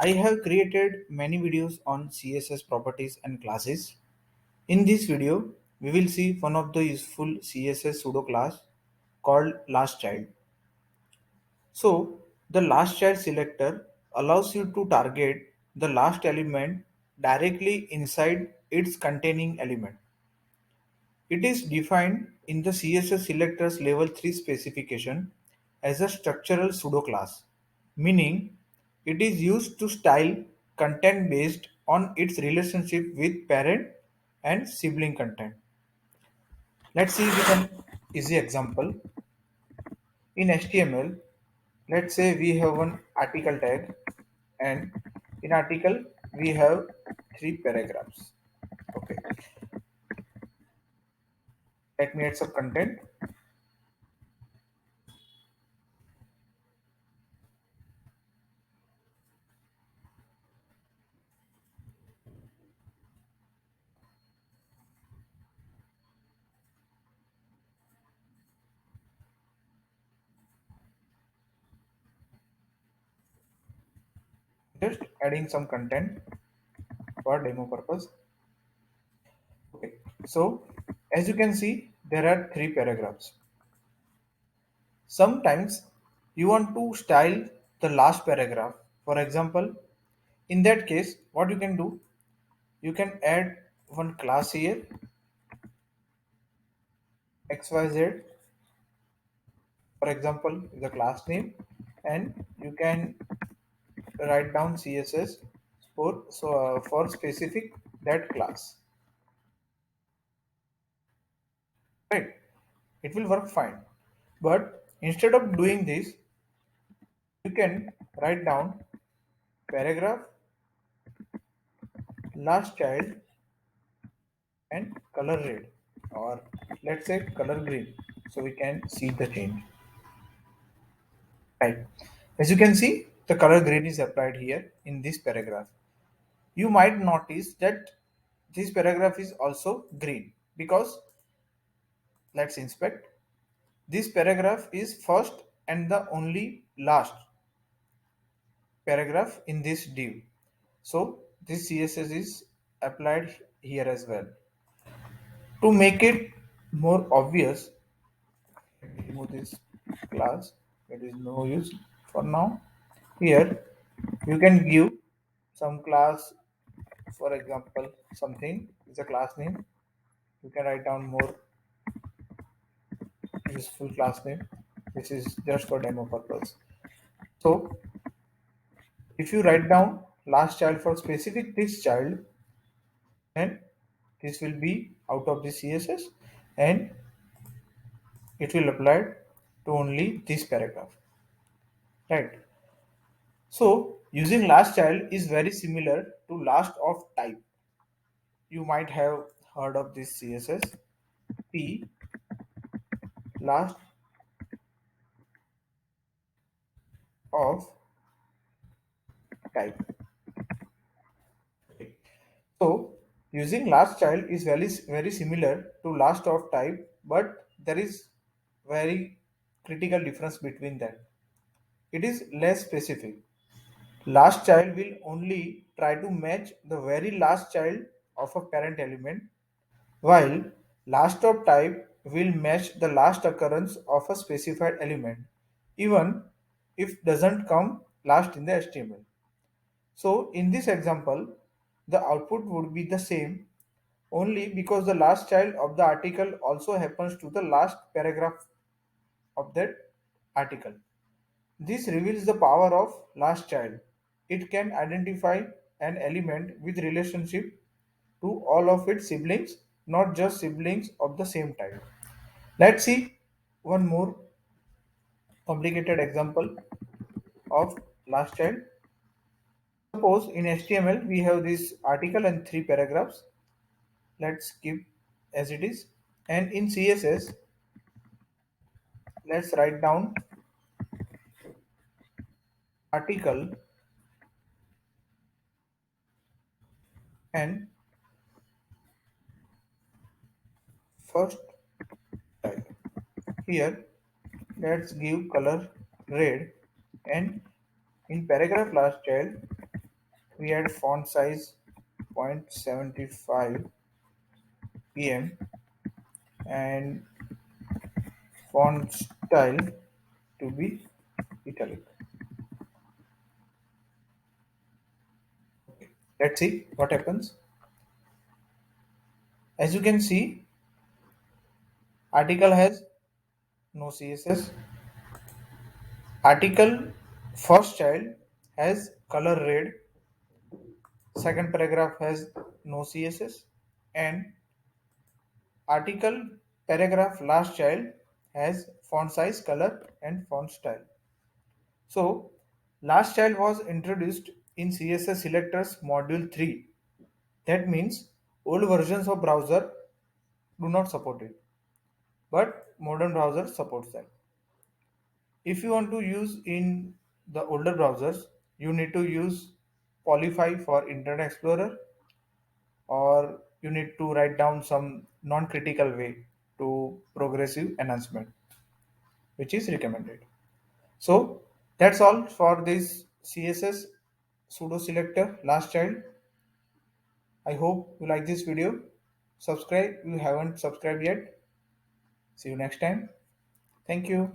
I have created many videos on CSS properties and classes. In this video, we will see one of the useful CSS pseudo class called lastChild. So, the lastChild selector allows you to target the last element directly inside its containing element. It is defined in the CSS selectors level 3 specification as a structural pseudo class, meaning it is used to style content based on its relationship with parent and sibling content. Let's see with an easy example. In HTML, let's say we have one article tag, and in article we have three paragraphs. Okay, let me add some content. Just adding some content for demo purpose. Okay, so as you can see, there are three paragraphs. Sometimes you want to style the last paragraph. For example, in that case, what you can do, you can add one class here, XYZ, for example, the class name, and you can write down CSS for specific that class. Right? It will work fine. But instead of doing this, you can write down paragraph last child and color red, or let's say color green, so we can see the change. Right, as you can see, the color green is applied here in this paragraph. You might notice that this paragraph is also green because, let's inspect, this paragraph is first and the only last paragraph in this div, so this CSS is applied here as well. To make it more obvious, remove this class, it is no use for now. Here you can give some class, for example, something is a class name. You can write down more useful class name. This is just for demo purpose. So if you write down last child for specific this child, then this will be out of the CSS and it will apply to only this paragraph. Right. So using last child is very similar to last of type. You might have heard of this CSS P last of type. So using last child is very similar to last of type, but there is very critical difference between them. It is less specific. Last child will only try to match the very last child of a parent element, while last of type will match the last occurrence of a specified element, even if doesn't come last in the HTML. So in this example, the output would be the same only because the last child of the article also happens to the last paragraph of that article. This reveals the power of last child. It can identify an element with relationship to all of its siblings, not just siblings of the same type. Let's see one more complicated example of last child. Suppose in HTML we have this article and three paragraphs. Let's keep as it is. And in CSS, let's write down article and first type. Here, let's give color red, and in paragraph last child, we add font size 0.75 pm and font style to be italic. Let's see what happens. As you can see, article has no CSS. Article first child has color red. Second paragraph has no CSS. And article paragraph last child has font size, color, and font style. So, last child was introduced in CSS selectors module 3. That means old versions of browser do not support it, but modern browser supports that. If you want to use in the older browsers, you need to use Polyfy for Internet Explorer, or you need to write down some non-critical way to progressive enhancement, which is recommended. So that's all for this CSS pseudo selector last child. I hope you like this video. Subscribe if you haven't subscribed yet. See you next time. Thank you.